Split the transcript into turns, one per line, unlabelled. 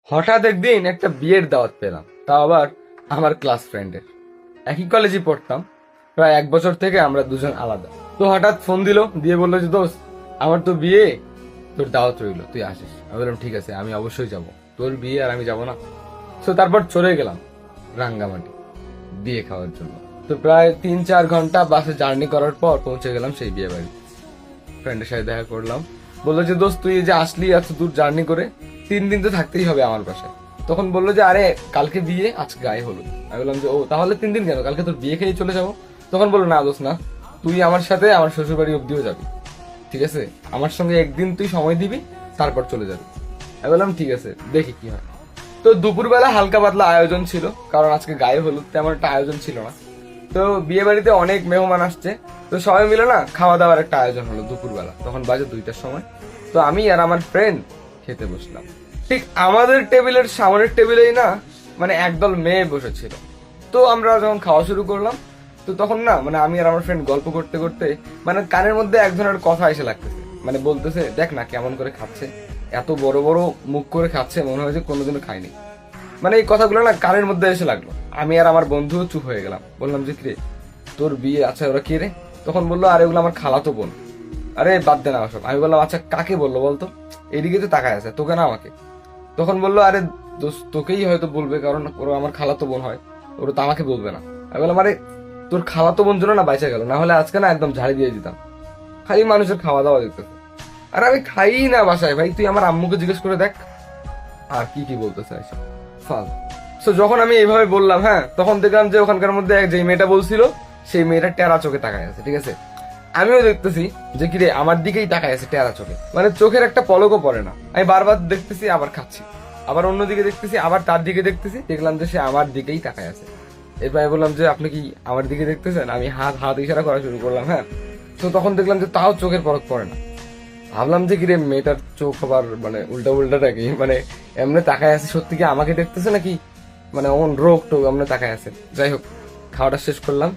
হঠাৎ একদিন একটা বিয়ের দাওয়াত পেলাম, তাও আবার আমার ক্লাস ফ্রেন্ডের। একই কলেজে পড়তাম, প্রায় 1 বছর থেকে আমরা দুজন আলাদা। তো হঠাৎ ফোন দিল, দিয়ে বললো যে দোস্ত, আমার তো বিয়ে, তোর দাওয়াত রইলো, তুই আসিস। আমি বললাম ঠিক আছে, আমি অবশ্যই যাব, তোর বিয়ে আর আমি যাব না? তো তারপর চলে গেলাম রাঙ্গামাটি বিয়ে খাওয়ার জন্য। তো প্রায় 3-4 ঘন্টা বাসে জার্নি করার পর পৌঁছে গেলাম সেই বিয়ে বাড়ি। ফ্রেন্ডের সাথে দেখা করলাম, বললো যে দোস্ত তুই এই যে আসলি এত দূর জার্নি করে, 3 দিন তো থাকতেই হবে আমার বাসায়। তখন বললো যে আরে কালকে বিয়ে, আজকে গায়ে হলুদ। আমি বললাম যে ও তাহলে 3 দিন কেন, কালকে তোর বিয়ে খেয়ে চলে যাবো। তখন বললো না দোস্ত না, তুই আমার সাথে আমার শ্বশুর বাড়ি অব্দিও যাবি, ঠিক আছে? আমার সঙ্গে একদিন তুই সময় দিবি, তারপর চলে যাবি। আমি বললাম ঠিক আছে, দেখি কি হয়। তো দুপুরবেলা হালকা পাতলা আয়োজন ছিল, কারণ আজকে গায়ে হলুদ, তেমন একটা আয়োজন ছিল না। তো বিয়ে বাড়িতে অনেক মেহমান আসছে, তো সবাই মিলে না খাওয়া দাওয়ার একটা আয়োজন হলো দুপুরবেলা। তখন বাজে 2টার সময়। তো আমি আর আমার ফ্রেন্ড খেতে বসলাম। ঠিক আমাদের টেবিলের সামনের টেবিলেই না, মানে একদল মেয়ে বসেছিল। তো আমরা যখন খাওয়া শুরু করলাম, তো তখন না মানে আমি আর আমার ফ্রেন্ড গল্প করতে করতে মানে কানের মধ্যে একজনের কথা এসে লাগতেছে, মানে বলতেছে দেখ না কেমন করে খাচ্ছে, এত বড় বড় মুখ করে খাচ্ছে, মনে হয় যে কোনোদিনও খায়নি। মানে এই কথাগুলো না কানের মধ্যে এসে লাগলো। আমি আর আমার বন্ধু চুপ হয়ে গেলাম, বললাম যে কিরে তোর বিয়ে, আচ্ছা ওরা কে রে? তখন বললো আরে ওগুলো আমার খালাতো বোন। আরে বাদ দে না ওসব। আমি বললাম আচ্ছা কাকে বললো বলতো, এদিকে তো তাকায় আছে, তোকে না আমাকে? তখন বললো আরে দোস্ত তোকেই হয়তো বলবে, কারণ ওরা আমার খালাতো বোন হয়, ওরা তো আমাকে বলবে না। আমি বললাম আরে তোর খালাতো বোন জন্য না বাইচা গেল, না হলে আজকে না একদম ঝাড়ি দিয়ে দিতাম। খালি মানুষের খাওয়া দাওয়া দেখতেছে। আর আমি খাই না বাসায় ভাই, তুই আমার আম্মুকে জিজ্ঞেস করে দেখ। আর কি কি বলতে চাইছে ফাল। তো যখন আমি এইভাবে বললাম, হ্যাঁ, তখন দেখলাম যে ওখানকার মধ্যে যে মেয়েটা বলছিল, সেই মেয়েটা টেরা চোখে তাকায় আছে, ঠিক আছে? আমিও দেখতেছি যে কিরে আমার দিকেই তাকায় আছে টেরা চোখে, মানে চোখের একটা পলকও পড়ে না। আমি বারবার দেখতেছি, আবার খাচ্ছি, আবার অন্যদিকে দেখতেছি, আবার তার দিকে দেখতেছি, দেখলাম যে সে আমার দিকেই তাকায় আছে। এরপর আমি বললাম যে আপনি কি আমার দিকে দেখতেছেন? আমি হাত হাত ইশারা করা শুরু করলাম, হ্যাঁ। তো তখন দেখলাম যে তাও চোখের পলক পড়ে না। ভাবলাম যে কিরে মেয়েটার চোখ আবার মানে উল্টা উল্টা নাকি, মানে এমনি তাকায় আছে, সত্যি কি আমাকে দেখতেছে নাকি, মানে অন রোগ টোক এমনি তাকায় আছে। যাই হোক, খাওয়াটা শেষ করলাম।